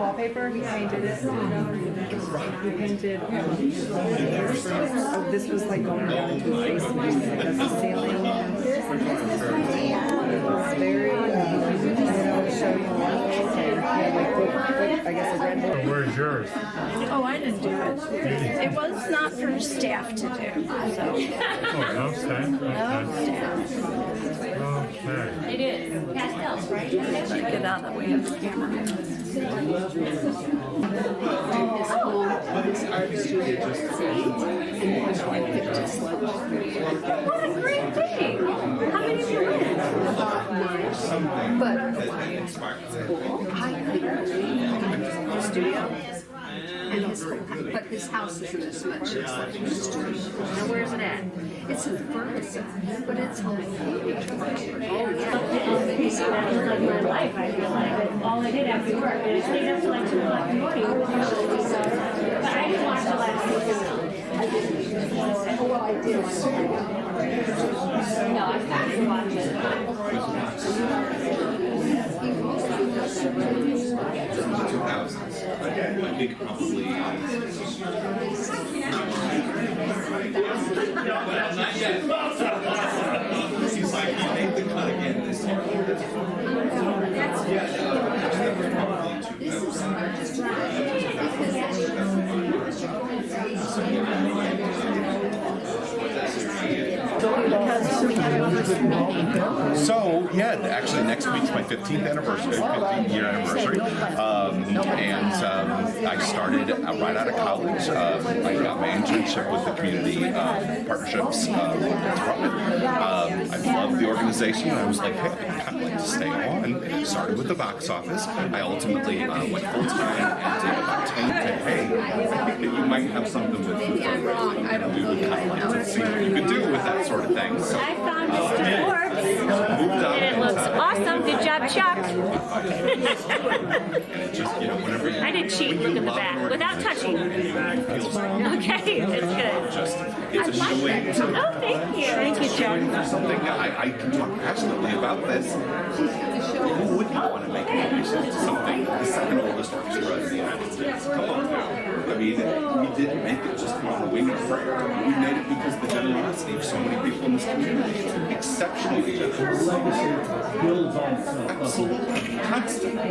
wallpaper. He painted it. He painted. Oh, this was like going down to his basement. That's the ceiling. It was very. I'll show you one. I guess a red. Where's yours? Oh, I didn't do it. It was not for staff to do. So. Oh, no staff? No staff. Okay. It is. Pastels, right? Get out that way of the camera. What a great thing! How many of you went? But Studio. And it's cool. But this house isn't as much. It's like a studio. Now, where's it at? It's in Ferguson, but it's home. Oh, yeah. My life, I feel like. All I did after work, and I stayed up till like 2 o'clock in the morning. But I didn't watch the last season. Well, I did. No, I started to watch it. I think probably. He's like, he made the cut again this year. So yeah, actually next week's my 15th anniversary, 15th year anniversary, and I started right out of college. I got my internship with the community partnerships department. I loved the organization. I was like, hey, I'd kind of like to stay on. Started with the box office. I ultimately went full time and did about 10 to hey, I think that you might have something with fundraising. And we would kind of like to see what you could do with that sort of thing. So, I found Mr. Forbes, and it looks awesome. Good job, Chuck. I did cheat. Look in the back without touching. Okay, it's good. It's a showing. Oh, thank you. Thank you, Chuck. Something that I can talk passionately about this. Who wouldn't want to make a donation to something the second oldest orchestra in the United States? Come on now. I mean, we didn't make it just on a wing of prayer. We made it because of the generosity of so many people in this community. Exceptionally generous. Absolutely. Constantly.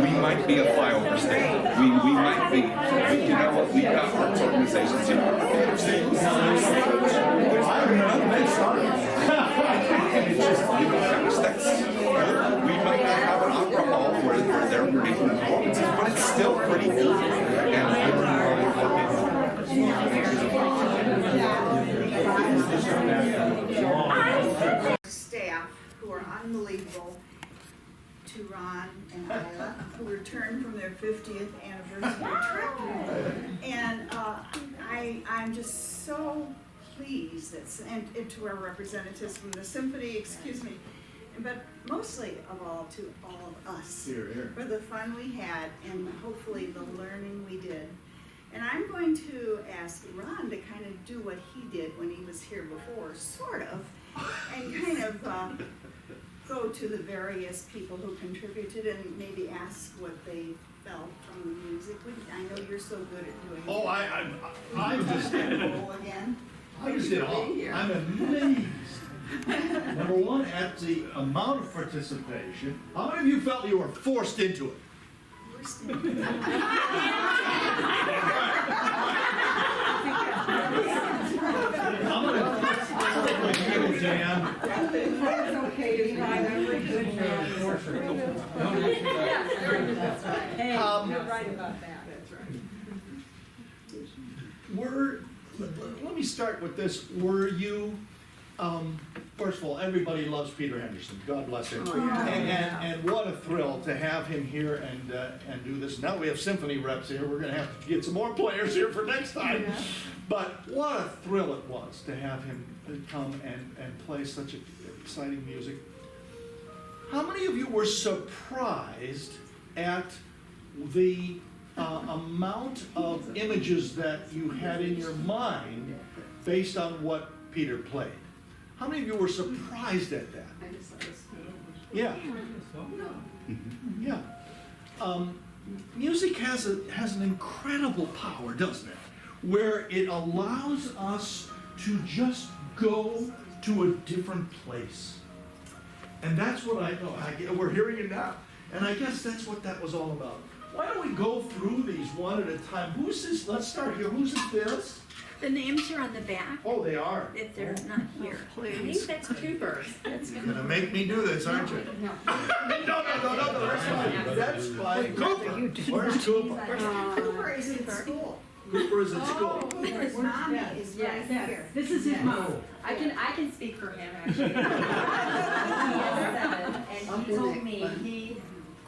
We might be a flyover state. We might be. You know what? We've got arts organizations in our state. It's just, we might not have an opera hall where they're making performances, but it's still pretty good. Staff who are unbelievable, to Ron and Isla, who returned from their 50th anniversary trip. And I'm just so pleased that, and to our representatives from the symphony, excuse me, but mostly of all to all of us for the fun we had and hopefully the learning we did. And I'm going to ask Ron to kind of do what he did when he was here before, sort of, and kind of go to the various people who contributed and maybe ask what they felt from the music. I know you're so good at doing Oh, I'm just again. I'm amazed. Number one, at the amount of participation. How many of you felt you were forced into it? It's okay to try every good man. You're right about that. That's right. Let me start with this. Were you, first of all, everybody loves Peter Henderson. God bless him. Oh, yeah. And what a thrill to have him here and do this. Now we have symphony reps here. We're going to have to get some more players here for next time. Yeah. But what a thrill it was to have him come and play such exciting music. How many of you were surprised at the amount of images that you had in your mind based on what Peter played? How many of you were surprised at that? Yeah. Yeah. Music has an incredible power, doesn't it? Where it allows us to just go to a different place. And that's what I know. We're hearing it now. And I guess that's what that was all about. Why don't we go through these one at a time? Who's this? Let's start here. Who's this? The names are on the back, Oh, they are. if they're not here. I think that's Cooper's. You're gonna make me do this, aren't you? No, that's fine. That's fine. Cooper. Where's Cooper? Cooper is in school. Cooper is in school. Cooper's mommy is right here. This is his mom. I can speak for him, actually. He is 7, and he told me he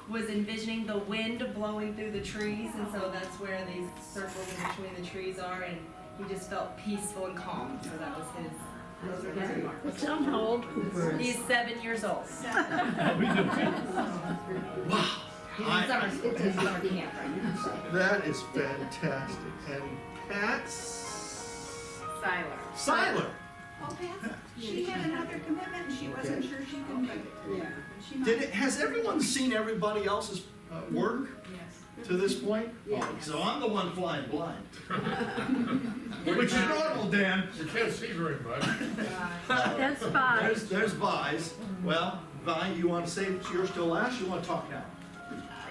was envisioning the wind blowing through the trees, and so that's where these circles in between the trees are, and he just felt peaceful and calm. So that was those were his remarks. Tell them how old Cooper is. He's 7 years old. Wow. It's a summer camp right now. That is fantastic. And Pat's Siler. Oh, Pat, she had another commitment and she wasn't sure she could make it. Yeah. She might- Has everyone seen everybody else's work to this point? Yeah. Oh, so I'm the one flying blind. Which is normal, Dan. You can't see very much. That's fine. There's Vi's. Well, Vi, you want to say yours till last? You want to talk now?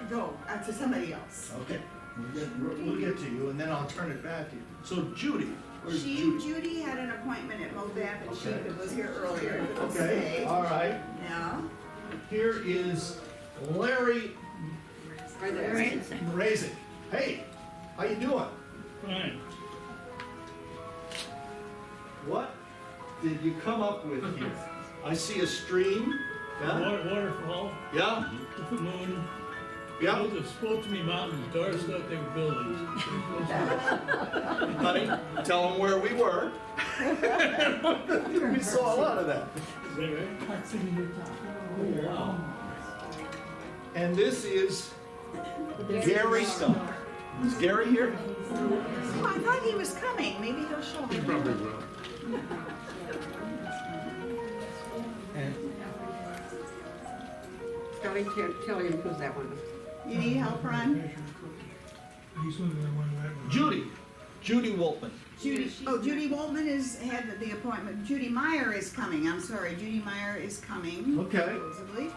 Go to somebody else. Okay. We'll get to you, and then I'll turn it back to you. So Judy, where's Judy? Judy had an appointment at MoBAP and she was here earlier. Couldn't Okay, stay. all right. Yeah. Here is Larry Raising. Hey, how you doing? Fine. What did you come up with here? I see a stream. Yeah? Waterfall, Yeah? the moon. Yeah? Those are supposed to be mountains. Doris thought they were buildings. Honey, tell them where we were. We saw a lot of that. Oh, wow. And this is Gary Stone. Is Gary here? Oh, I thought he was coming. Maybe he'll show up. You probably will. Tell him who's that one. You need help, Ron? Judy Woltman. Judy Woltman had the appointment. Judy Meyer is coming. I'm sorry. Judy Meyer is coming. Okay. Supposedly.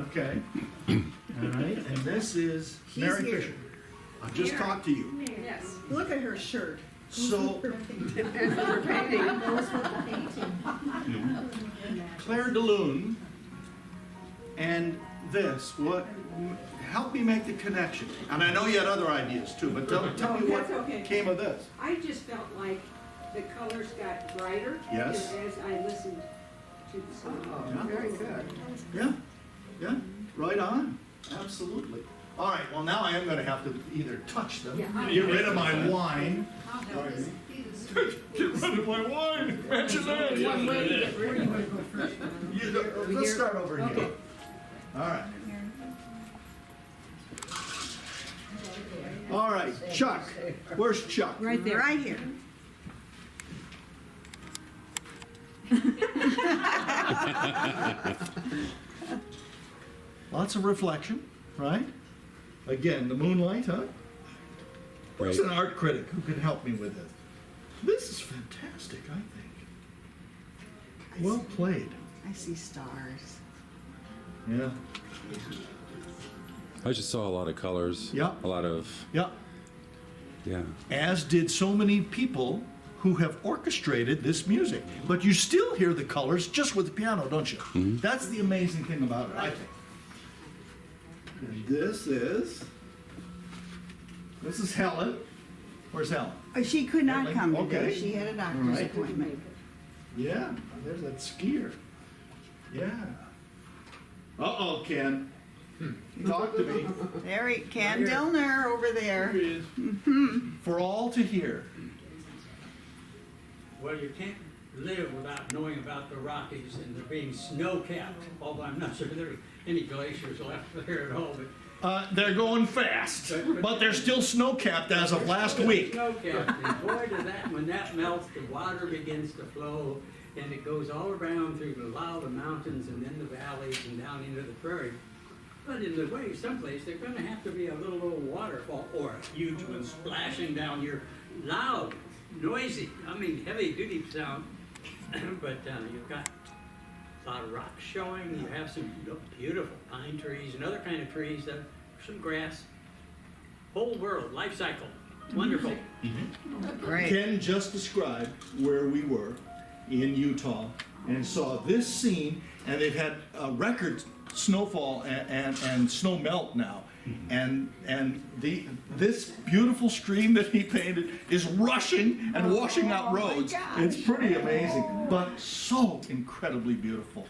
Okay. All right. And this is She's Mary here. Fisher. I just talked to you. Yes. Look at her shirt. So Claire DeLune and this, what? Help me make the connection. And I know you had other ideas too, but tell me what That's okay. came of this. I just felt like the colors got brighter. Yes. As I listened to the song. Yeah. Very good. Yeah, yeah, right on, absolutely. All right, well, now I am gonna have to either touch them, get rid of my wine. Get rid of my wine. Mention that. Let's start over here. All right. All right, Chuck, where's Chuck? Right there. Right here. Lots of reflection, right? Again, the moonlight, huh? Where's an art critic who can help me with this? This is fantastic, I think. Well played. I see stars. Yeah. I just saw a lot of colors. Yeah. A lot of, Yeah. yeah. As did so many people who have orchestrated this music. But you still hear the colors just with the piano, don't you? Mm-hmm. That's the amazing thing about it, I think. And this is Helen. Where's Helen? She could not come today. Okay. She had a doctor's All right. appointment. Yeah, there's that skier. Yeah. Uh-oh, Ken. Talk to me. There he, Ken Dillner over there. Here he is. For all to hear. Well, you can't live without knowing about the Rockies and there being snow-capped, although I'm not sure there are any glaciers left there at all, but They're going fast, but they're still snow-capped as of last week. snow-capped, and boy, does that, when that melts, the water begins to flow, and it goes all around through the mountains and then the valleys and down into the prairie. But in the way, someplace, there's gonna have to be a little old waterfall or a huge one splashing down here. Loud, noisy, I mean, heavy-duty sound. But you've got a lot of rocks showing. You have some beautiful pine trees and other kind of trees, some grass. Whole world, life cycle, wonderful. Great. Ken just described where we were in Utah and saw this scene, and they've had record snowfall and snow melt now. And this beautiful stream that he painted is rushing and washing out roads. It's pretty amazing, but so incredibly beautiful,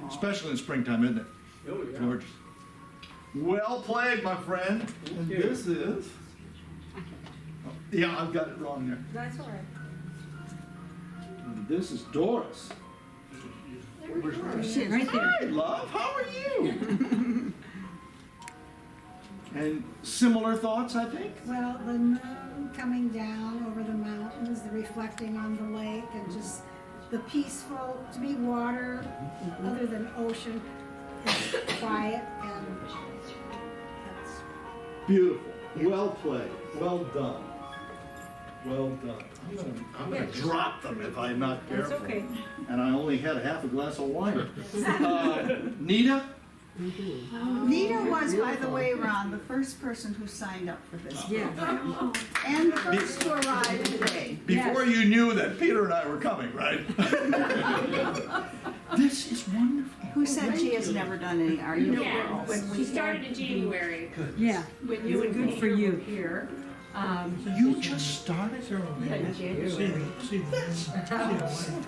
especially in springtime, isn't it? Oh, yeah. Gorgeous. Well played, my friend. And this is. Yeah, I've got it wrong there. That's all right. And this is Doris. Shit, right there. Hi, love. How are you? And similar thoughts, I think. Well, the moon coming down over the mountains, the reflecting on the lake, and just the peaceful, to me, water, other than ocean, is quiet, and that's Beautiful. Well played. Well done. Well done. I'm gonna drop them if I'm not careful. That's okay. And I only had a half a glass of wine. Nita? Nita was, by the way, Ron, the first person who signed up for this. Yeah. And the first to arrive today. Before you knew that Peter and I were coming, right? This is wonderful. Who said she has never done any art? Yeah, she started in January. Yeah. When you and good for you. Here. You just started? Yeah, in January.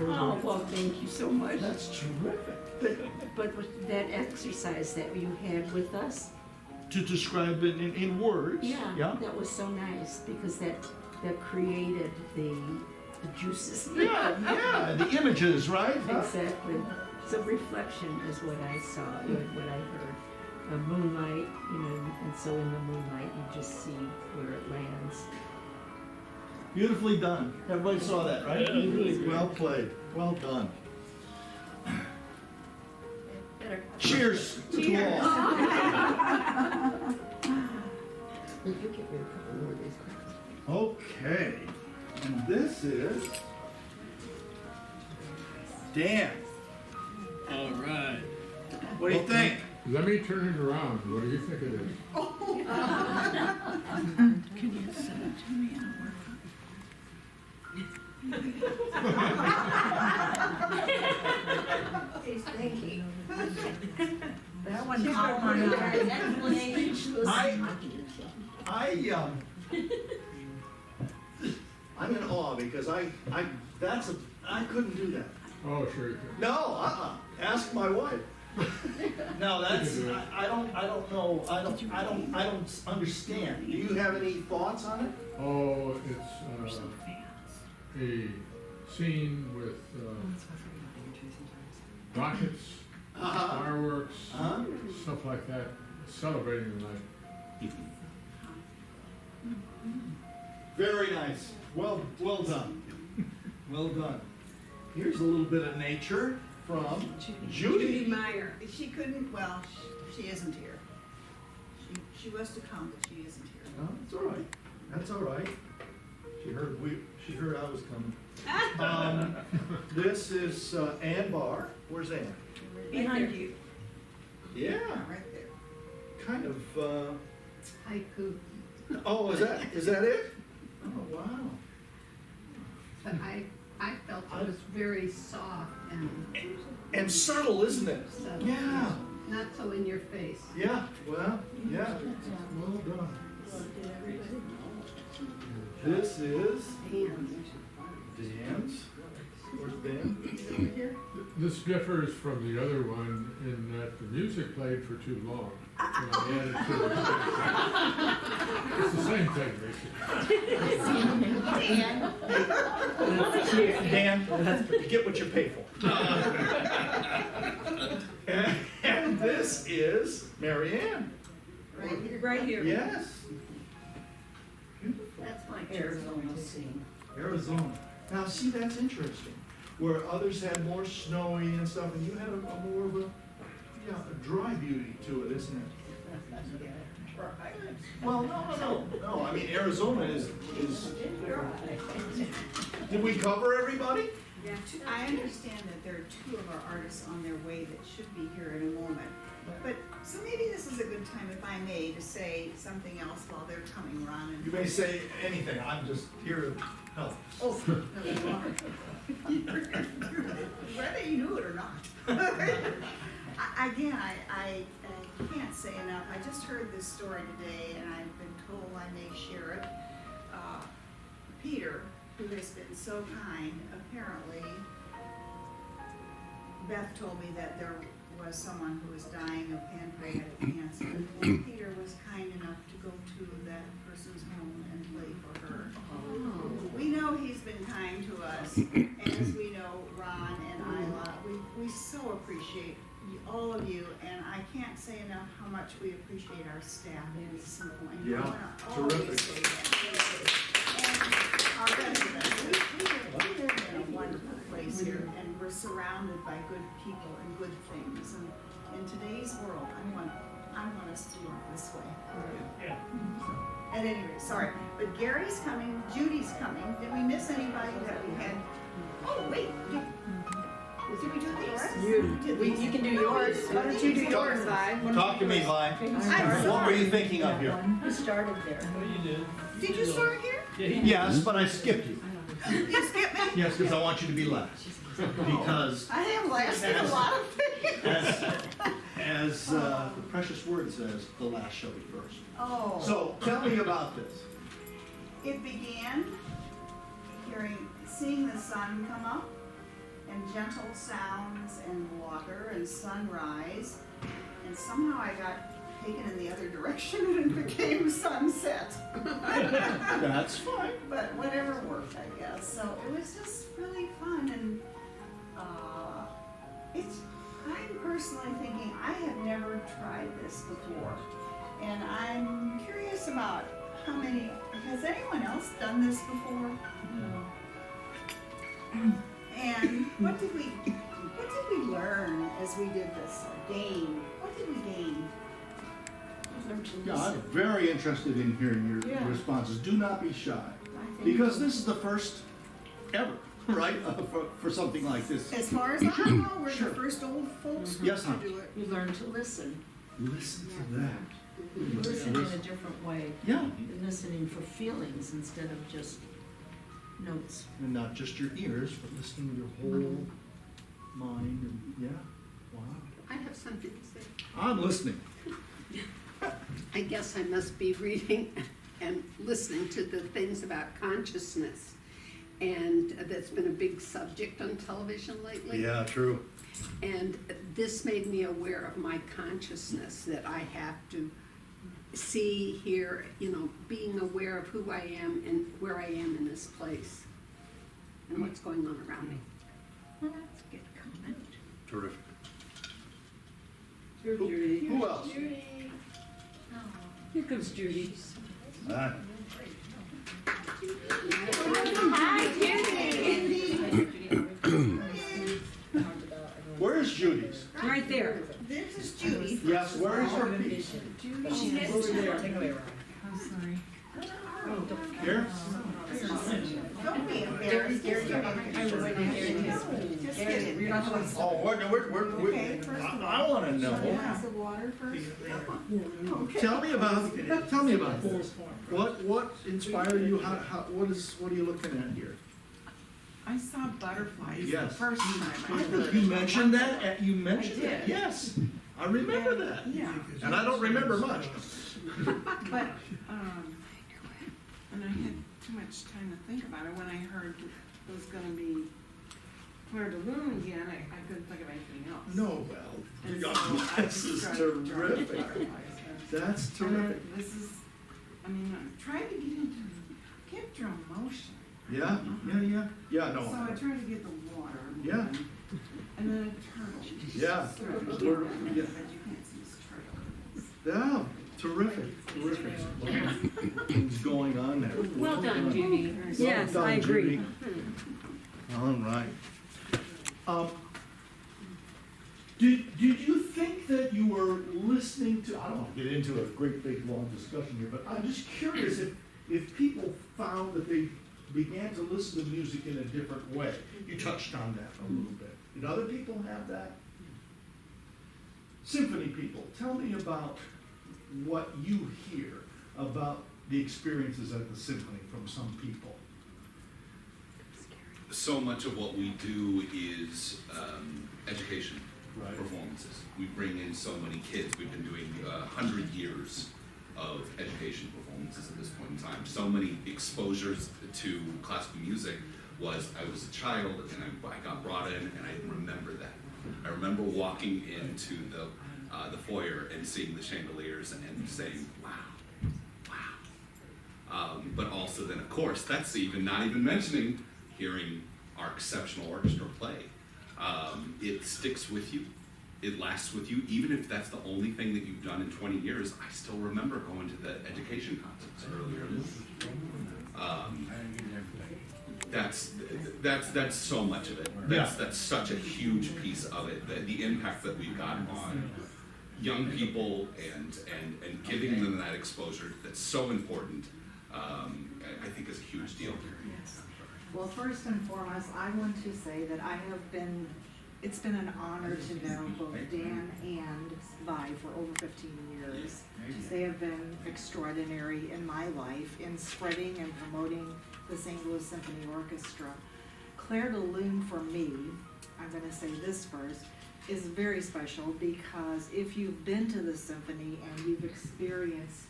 Oh, well, thank you so much. That's terrific. But with that exercise that you had with us, To describe it in words? yeah, that was so nice because that created the juices. Yeah, the images, right? Exactly. So reflection is what I saw, what I heard. Moonlight, and so in the moonlight you just see where it lands. Beautifully done. Everybody saw that, right? Yeah, really great. Well played. Well done. Better. Cheers to all. You get rid of a couple more of these cracks. Okay. And this is Dan. All right. What do you think? Let me turn it around. What do you think it is? Can you send it to me? I'll work He's thinking. That one caught my I'm in awe because I couldn't do that. Oh, sure you can. No, ask my wife. No, that's I don't know. I don't understand. Do you have any thoughts on it? Oh, it's a scene with rockets, fireworks, stuff like that, celebrating the night. Very nice. Well done. Well done. Here's a little bit of nature from Judy. Meyer. She couldn't, well, she isn't here. She was to come, but she isn't here. No, that's all right. That's all right. She heard I was coming. This is Ann Barr. Where's Ann? Behind you. Yeah, Right there. kind of. Haiku. Oh, is that it? Oh, wow. But I felt it was very soft And subtle, isn't it? subtle. Yeah. Not so in your face. Yeah. Well, yeah. Well done. This is Dan's. Where's Dan? This differs from the other one in that the music played for too long. And I added to it. It's the same thing, basically. Dan, you get what you pay for. And this is Mary Ann. Right here. Yes. That's my Arizona scene. Arizona. Now, see, that's interesting. where others had more snowy and stuff, and you had a more of a dry beauty to it, isn't it? Well, no, I mean, Arizona is, did we cover everybody? Yeah, I understand that there are two of our artists on their way that should be here in a moment. But, so maybe this is a good time, if I may, to say something else while they're coming, Ron. And You may say anything, I'm just here to help. Oh, no, you are. Whether you knew it or not. Again, I can't say enough. I just heard this story today, and I've been told I may share it. Peter, who has been so kind, apparently, Beth told me that there was someone who was dying of pancreatic cancer. And Peter was kind enough to go to that person's home and play for her. We know he's been kind to us, and as we know, Ron and Isla, we so appreciate all of you, and I can't say enough how much we appreciate our staff in Simple. And you Yeah, wanna always terrific. say that. And our residents, we live in a wonderful place here, and we're surrounded by good people and good things. And in today's world, I want us to look this way. At any rate, sorry, but Gary's coming, Judy's coming. Did we miss anybody that we had? Oh, wait, did we do these? You can do yours. Why don't you do yours, Vi? Talk to me, Vi. I'm What were you sorry. thinking of here? You started there. Did you start here? Yes, but I skipped you. You skipped me? Yes, because I want you to be last. Because I am last in a lot of things. as the precious word says, the last shall be first. Oh. So tell me about this. It began seeing the sun come up, and gentle sounds and water and sunrise, and somehow I got taken in the other direction and it became sunset. That's fine. But whatever worked, I guess. So it was just really fun, and I'm personally thinking I have never tried this before, and I'm curious about how many. Has anyone else done this before? No. And what did we learn as we did this? Or gain? What did we gain? Yeah, I'm very interested in hearing your responses. Do not be shy, because this is the first ever, right, for something like this. As far as I know, we're the first old folks Yes, to hon. do it. You learn to listen. Listen to that. Listen in a different way. Yeah. Listening for feelings instead of just notes. And not just your ears, but listening to your whole mind. And yeah, wow. I have something to say. I'm listening. I guess I must be reading and listening to the things about consciousness. And that's been a big subject on television lately. Yeah, true. And this made me aware of my consciousness, that I have to see, hear, being aware of who I am and where I am in this place and what's going on around me. Well, that's a good comment. Terrific. Who else? Judy. Here comes Judy. Ah. Hi, Judy. Where's Judy's? Right there. This is Judy. Yes, where is her piece? I'm sorry. Here? Don't be embarrassed. Just kidding. Oh, Okay, first of all. I want to know. Glass of water first. Okay. Tell me about this. What inspired you? What are you looking at here? I saw butterflies the Yes. first time I heard. You mentioned that? You mentioned I that? did. Yes. I remember that. Yeah. And I don't remember much. But, and I had too much time to think about it. When I heard it was gonna be Claire de Lune again, I couldn't think of anything else. No, well, And so I this is started drawing terrific. butterflies. That's And terrific. this is, I'm trying to get your emotion. Yeah. Yeah, no. So I tried to get the water. Yeah. And then a turtle. Yeah. But We're- you yeah. can't see this turtle. Yeah, terrific. What's going on there? Well done, Judy. Well Yes, done, I agree. Judy. All right. Did you think that you were listening to, I don't want to get into a great big long discussion here, but I'm just curious if people found that they began to listen to music in a different way. You touched on that a little bit. Did other people have that? Symphony people, tell me about what you hear about the experiences at the symphony from some people. So much of what we do is education Right. performances. We bring in so many kids. We've been doing 100 years of education performances at this point in time. So many exposures to classical music was I was a child and I got brought in and I remember that. I remember walking into the foyer and seeing the chandeliers and saying, wow, wow. But also then, of course, that's not even mentioning hearing our exceptional orchestra play. It sticks with you. It lasts with you. Even if that's the only thing that you've done in 20 years, I still remember going to the education concerts earlier. That's so much of it. That's such a huge piece of it. The impact that we've got on young people and giving them that exposure that's so important, I think is a huge deal. Yes. Well, first and foremost, I want to say that it's been an honor to know both Dan and Vi for over 15 years. They have been extraordinary in my life in spreading and promoting the St. Louis Symphony Orchestra. Claire de Lune for me, I'm going to say this first, is very special because if you've been to the symphony and you've experienced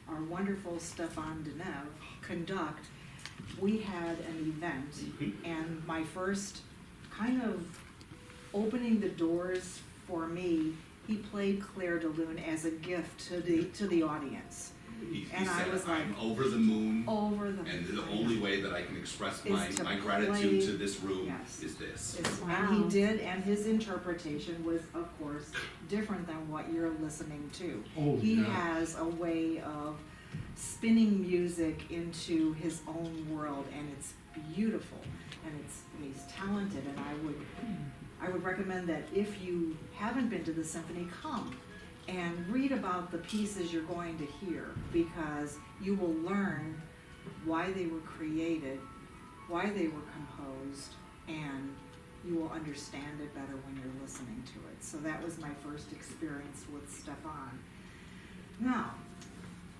our wonderful Stefan Deneuve conduct, we had an event, and my first kind of opening the doors for me, he played Claire de Lune as a gift to the audience. He And I said, was like, I'm over the moon, and the only way that I can express Is to my play- gratitude to this room Yes. is this. And he did, and his interpretation was, of course, different than what you're listening to. Oh, He yeah. has a way of spinning music into his own world, and it's beautiful, and he's talented, and I would recommend that if you haven't been to the symphony, come and read about the pieces you're going to hear, because you will learn why they were created, why they were composed, and you will understand it better when you're listening to it. So that was my first experience with Stefan. Now,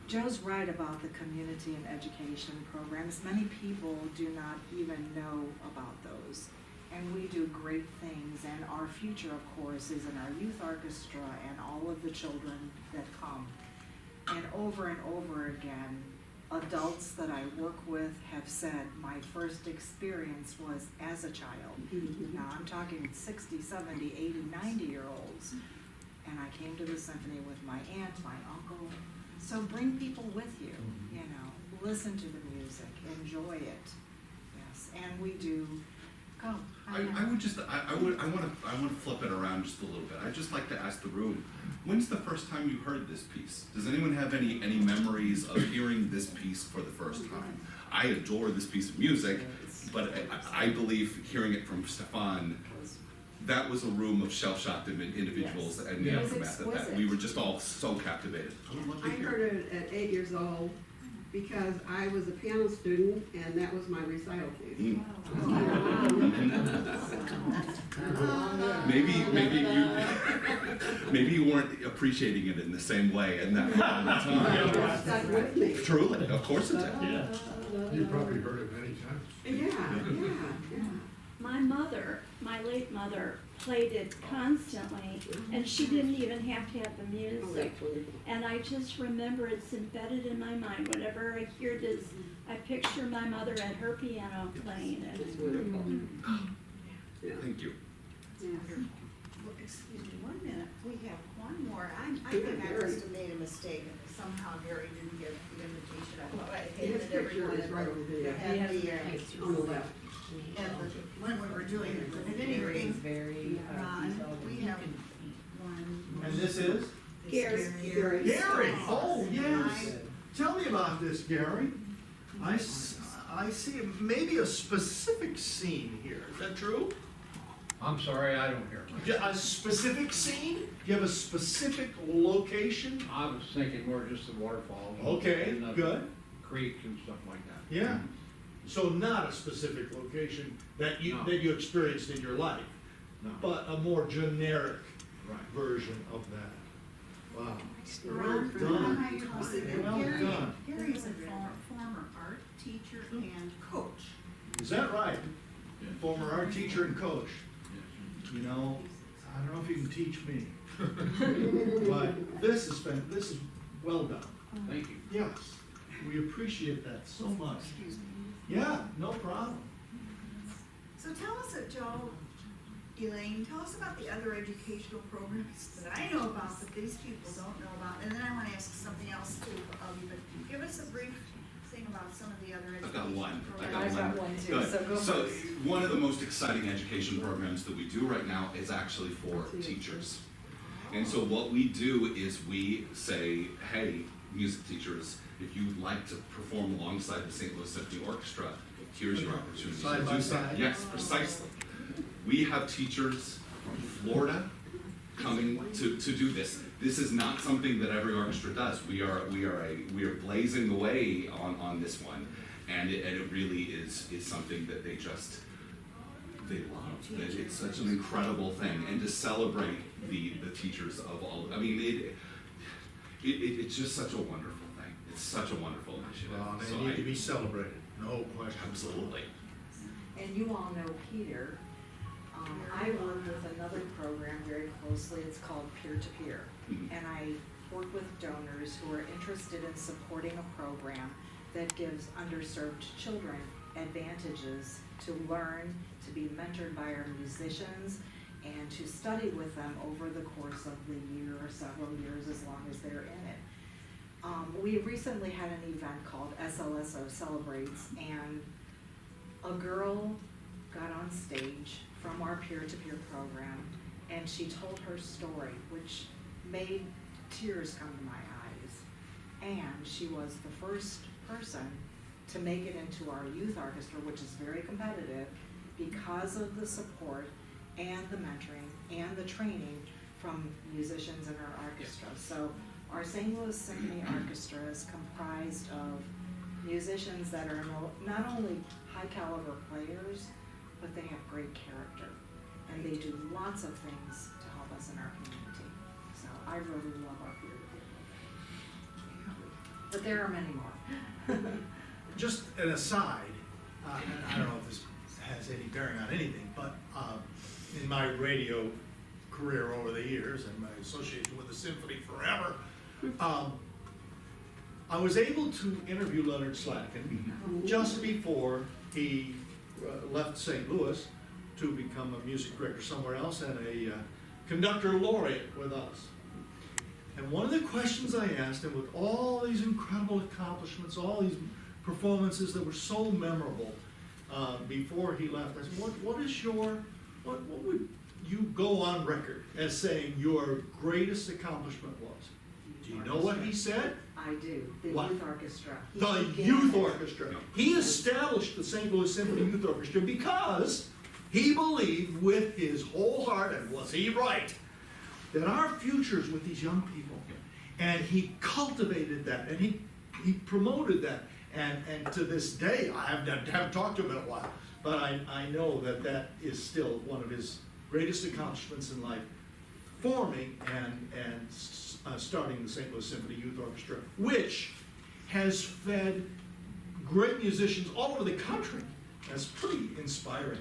Joe's right about the community and education programs. Many people do not even know about those. And we do great things, and our future, of course, is in our youth orchestra and all of the children that come. And over again, adults that I work with have said, my first experience was as a child. Now, I'm talking 60, 70, 80, 90-year-olds. And I came to the symphony with my aunt, my uncle. So bring people with you, listen to the music, enjoy it. Yes, and we do. Go. I want to flip it around just a little bit. I'd just like to ask the room, when's the first time you heard this piece? Does anyone have any memories of hearing this piece for the first time? I adore this piece of music, but I believe hearing it from Stefan, that was a room of shell-shocked individuals, yes. And the aftermath of that. We were just all so captivated. I heard it at 8 years old because I was a piano student and that was my recital piece. Maybe you weren't appreciating it in the same way in that moment of time. Truly, of course it did. Yeah. You probably heard it many times. Yeah. My mother, my late mother, played it constantly, and she didn't even have to have the music. And I just remember it's embedded in my mind. Whenever I hear this, I picture my mother at her piano playing it. It's wonderful. Thank you. Well, excuse me, 1 minute, we have one more. I think I must have made a mistake. Somehow Gary didn't get the invitation. I thought I handed everyone when we were doing it. But at any rate, Ron, we have one. And this is? Gary. Oh, yes. Tell me about this, Gary. I see maybe a specific scene here. Is that true? I'm sorry, I don't hear much. A specific scene? Do you have a specific location? I was thinking more just the waterfalls. Okay, and the good. Creeks and stuff like that. Yeah. So not a specific location that you experienced in your life, No. but a more generic Right. version of that. Wow. Ron, done. Well Gary, done. Gary is a former art teacher and coach. Is that right? Former art teacher and coach. You know, I don't know if you can teach me. But this is well done. Thank you. Yes, we appreciate that so much. Yeah, no problem. So tell us, Joe, Elaine, tell us about the other educational programs that I know about that these people don't know about. And then I want to ask something else too of you, but give us a brief thing about some of the other I've educational got one. programs. I've got one too, Good. so go So first. one of the most exciting education programs that we do right now is actually for teachers. And so what we do is we say, hey, music teachers, if you'd like to perform alongside the St. Louis Symphony Orchestra, here's your opportunity Side to by do so. side? Yes, precisely. We have teachers from Florida coming to do this. This is not something that every orchestra does. We are blazing the way on this one, and it really is something that they love. It's such an incredible thing, and to celebrate the teachers of all. I mean, it's just such a wonderful thing. It's such a wonderful initiative. Well, they So need to be celebrated, no question. Absolutely. And you all know Peter. I work with another program very closely. It's called Peer to Peer. And I work with donors who are interested in supporting a program that gives underserved children advantages to learn, to be mentored by our musicians, and to study with them over the course of the year or several years as long as they're in it. We recently had an event called SLSO Celebrates, and a girl got on stage from our peer-to-peer program, and she told her story, which made tears come to my eyes. And she was the first person to make it into our youth orchestra, which is very competitive, because of the support and the mentoring and the training from musicians in our orchestra. So our St. Louis Symphony Orchestra is comprised of musicians that are not only high caliber players, but they have great character, and they do lots of things to help us in our community. So I really love our peer-to-peer program. But there are many more. Just an aside, and I don't know if this has any bearing on anything, but in my radio career over the years and my association with the symphony forever, I was able to interview Leonard Slatkin just before he left St. Louis to become a music director somewhere else and a conductor laureate with us. And one of the questions I asked him, with all these incredible accomplishments, all these performances that were so memorable before he left, I said, what would you go on record as saying your greatest accomplishment was? Do you know what he said? I do. The What? youth orchestra. The youth orchestra. He established the St. Louis Symphony Youth Orchestra because he believed with his whole heart, and was he right, that our futures with these young people. And he cultivated that, and he promoted that. And to this day, I haven't talked to him in a while, but I know that is still one of his greatest accomplishments in life, forming and starting the St. Louis Symphony Youth Orchestra, which has fed great musicians all over the country. That's pretty inspiring.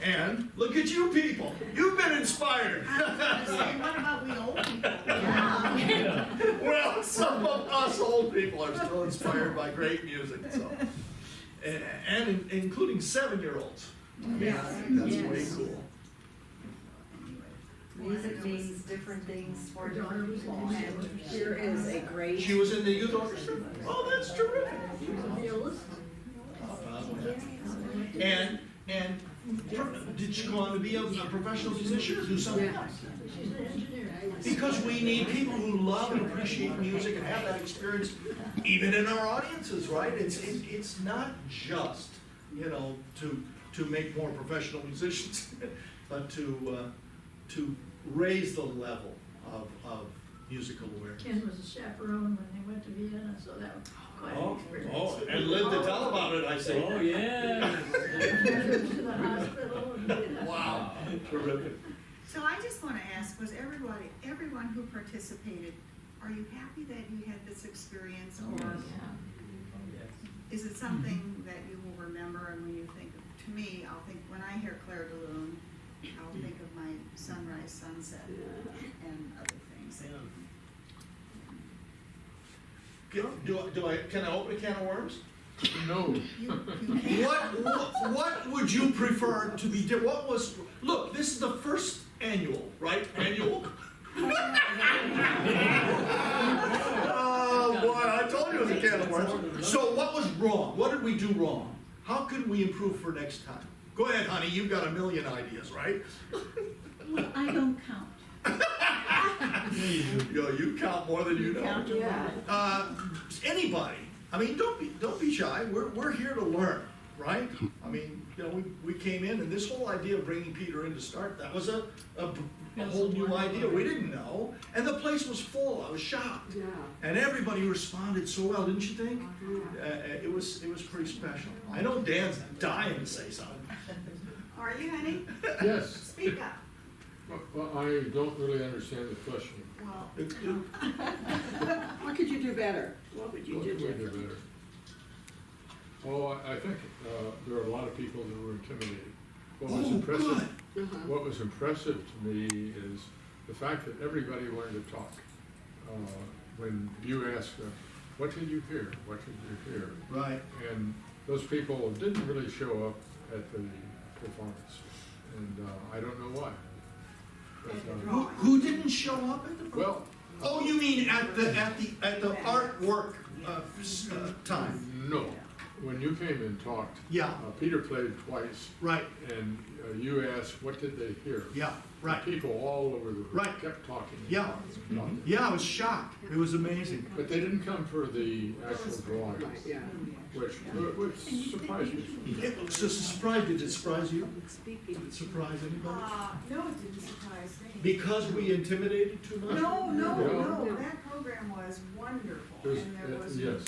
And look at you people, you've been inspired. What about we old people? Well, some of us old people are still inspired by great music, so. And including 7-year-olds. I mean, that's way cool. Music means different things for different people, and here is a great. She was in the youth orchestra? Oh, that's terrific. And did she go on to be a professional musician or do something else? Because we need people who love and appreciate music and have that experience even in our audiences, right? It's not just, to make more professional musicians. but to raise the level of musical awareness. Ken was a chaperone when they went to Vienna, so that was quite an experience. Oh, and lived to tell about it, I say. Oh, yeah. To the hospital and, Wow, terrific. So I just want to ask, was everyone who participated, are you happy that you had this experience, or is it something that you will remember? And when you think, to me, I'll think, when I hear Claire de Lune, I'll think of my sunrise, sunset, and other things. Can I open a can of worms? No. What would you prefer to be? Look, this is the first annual, right? Annual. Oh boy, I told you it was a can of worms. So what was wrong? What did we do wrong? How can we improve for next time? Go ahead, honey. You've got a million ideas, right? well, I don't count. You count more than you know. Yeah. Anybody? I mean, don't be shy. We're here to learn, right? I mean, we came in, and this whole idea of bringing Peter in to start that was a whole new idea. We didn't know, and the place was full. I was shocked, and everybody responded so well, didn't you think? It was pretty special. I know Dan's dying to say something. Are you, honey? Yes. Speak up. Well, I don't really understand the question. Well, What could you do better? What would you What do could we do differently? better? Oh, I think there are a lot of people that were intimidated. What was impressive? What was impressive to me is the fact that everybody wanted to talk. When you asked, "What did you hear? What did you hear?" Right. And those people didn't really show up at the performance, and I don't know why. But, Who didn't show up at the performance? well, Oh, you mean at the artwork time? no. When you came and talked, Yeah. Peter played twice, Right. and you asked, "What did they hear?" Yeah. Right. People all over the room Right. kept talking. and Yeah. talking and talking. Yeah, I was shocked. It was amazing. But they didn't come for the actual drawings, which surprised me. It was just a surprise. Did it surprise you? Did it surprise anybody? no, it didn't surprise me. Because we intimidated too much? No, that program was wonderful, There's- and there was yes.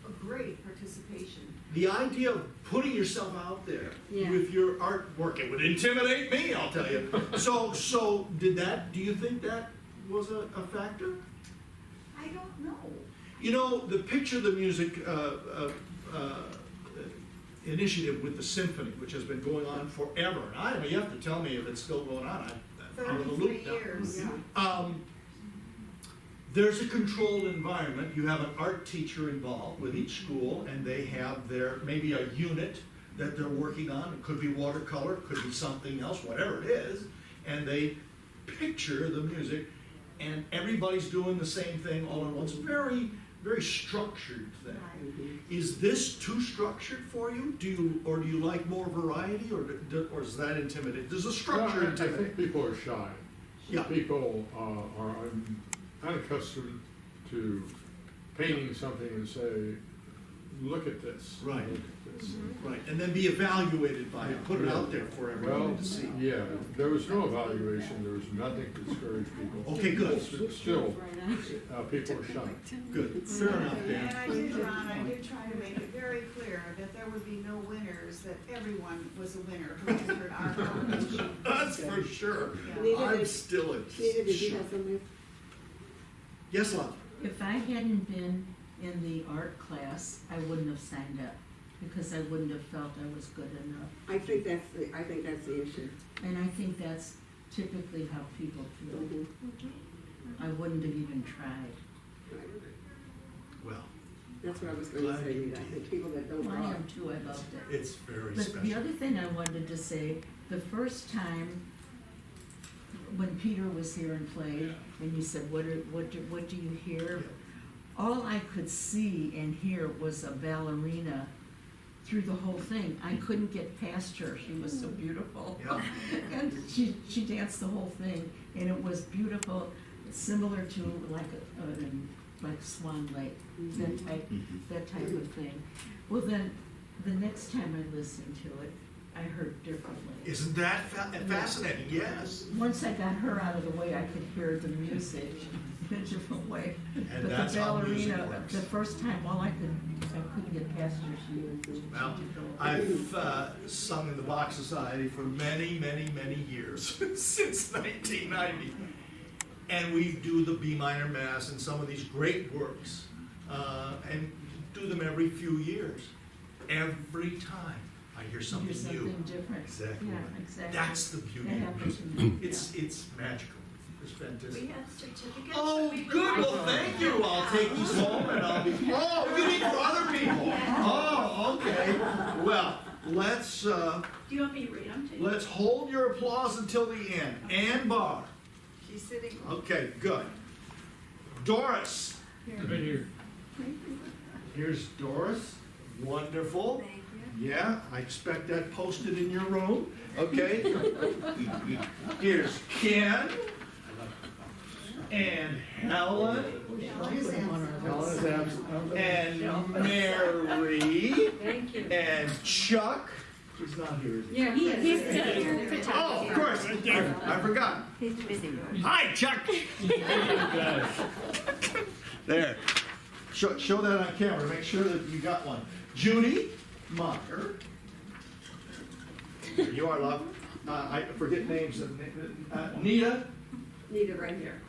a great participation. The idea of putting yourself out there with your artwork, it would intimidate me, I'll tell you. So do you think that was a factor? I don't know. You know, the Picture the Music initiative with the symphony, which has been going on forever. And you have to tell me if it's still going on. I'm in the loop 33 now. years. There's a controlled environment. You have an art teacher involved with each school, and they have maybe a unit that they're working on. It could be watercolor, it could be something else, whatever it is. And they picture the music, and everybody's doing the same thing all at once. Very, very structured thing. Is this too structured for you? Do you like more variety, or is that intimidating? Does the structure I intimidate? think people are shy. Yeah. People are unaccustomed to painting something and say, "Look at this." Right. Look at this. Right, and then be evaluated by it, put it out there for everybody Well, to see. yeah, there was no evaluation, there was nothing to discourage people. Okay, good. Still, people are shy. Good, fair enough, And Dan. I did, Ron, I did try to make it very clear that there would be no winners, that everyone was a winner who entered our competition. That's for sure. Yeah. I'm still in shock. Yes, love? If I hadn't been in the art class, I wouldn't have signed up, because I wouldn't have felt I was good enough. I think that's the issue. And I think that's typically how people feel. I wouldn't have even tried. Well, That's what I was going to say, Rita. I think people that don't Well, I draw. am too, I loved it. it's very But the special. other thing I wanted to say, the first time when Peter was here and played, and you said, what do you hear? All I could see and hear was a ballerina through the whole thing. I couldn't get past her. She was so beautiful. Yeah. And she danced the whole thing, and it was beautiful, similar to like Swan Lake, that type of thing. Well, then the next time I listened to it, I heard differently. Isn't that fascinating? Yes. Once I got her out of the way, I could hear the music in a different way. And But that's the how music ballerina, works. the first time, I couldn't get past her. She was. Well, I've sung in the Bach Society for many, many, many years, since 1990. And we do the B minor Mass and some of these great works, and do them every few years. Every time I hear something new. Something different. Exactly. Yeah, right. exactly. That's the beauty That of happens music. to me. It's magical. It's fantastic. We have certificates. Oh, good. Well, thank you. I'll take these home and I'll be. Oh, you need for other people. Oh, okay. Well, let's Do you want me to read them to you? let's hold your applause until the end. Ann Barr. She's sitting. Okay, good. Doris. Right here. Here's Doris. Wonderful. Thank you. Yeah, I expect that posted in your room. Okay. Here's Ken. And Helen. And Mary. Thank you. And Chuck. He's not here, is he? Yeah, he is. Oh, of course. I forgot. He's busy. Hi, Chuck. There. Show that on camera. Make sure that you got one. Judy Mocker. Here you are, love. I forget names. Nita. Nita right here.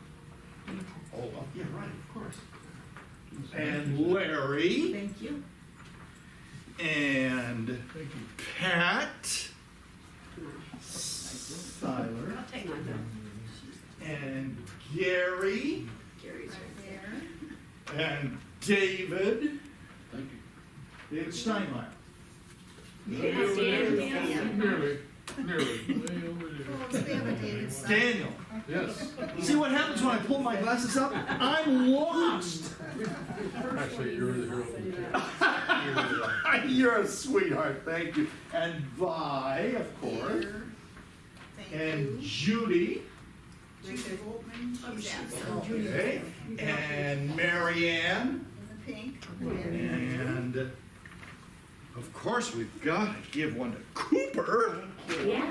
Oh, yeah, right, of course. And Larry. Thank you. And Pat. Seiler. I'll take mine down. And Gary. Gary's right there. And David. Thank you. David Steinmeier. Nearly. Daniel. Yes. See what happens when I pull my glasses up? I'm lost. Actually, you're the hero. You're a sweetheart, thank you. And Vi, of course. And Judy. Judy Goldman, she's absent. Okay. And Marianne. In the pink. And of course, we've got to give one to Cooper. Yeah.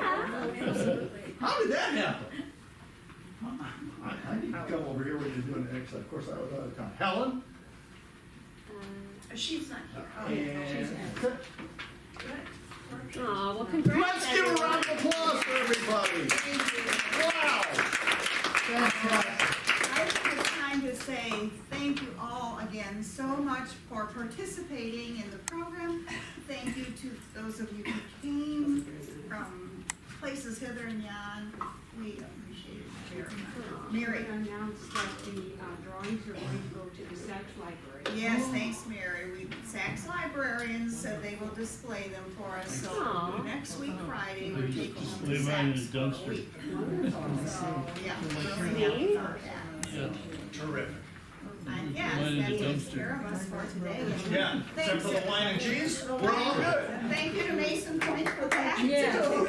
How did that happen? I need to come over here when you're doing the exercise. Of course, I was out of town. Helen. She's not here. And Aw, well, congrats. let's give a round of applause for everybody. Wow. Fantastic. I think it's time to say thank you all again so much for participating in the program. Thank you to those of you who came from places hither and yon. We appreciate it very much. Mary. Announced that the drawings are going to go to the Sachs Library. Yes, thanks, Mary. Sachs librarians said they will display them for us. So Aw. next week, Friday, we're taking them to Sachs for a week. So, yeah, really happy about that. Terrific. And yes, that takes care of us for today. Yeah, except for the wine and cheese, we're all good. Thank you to Mason Point for that, Yeah. too.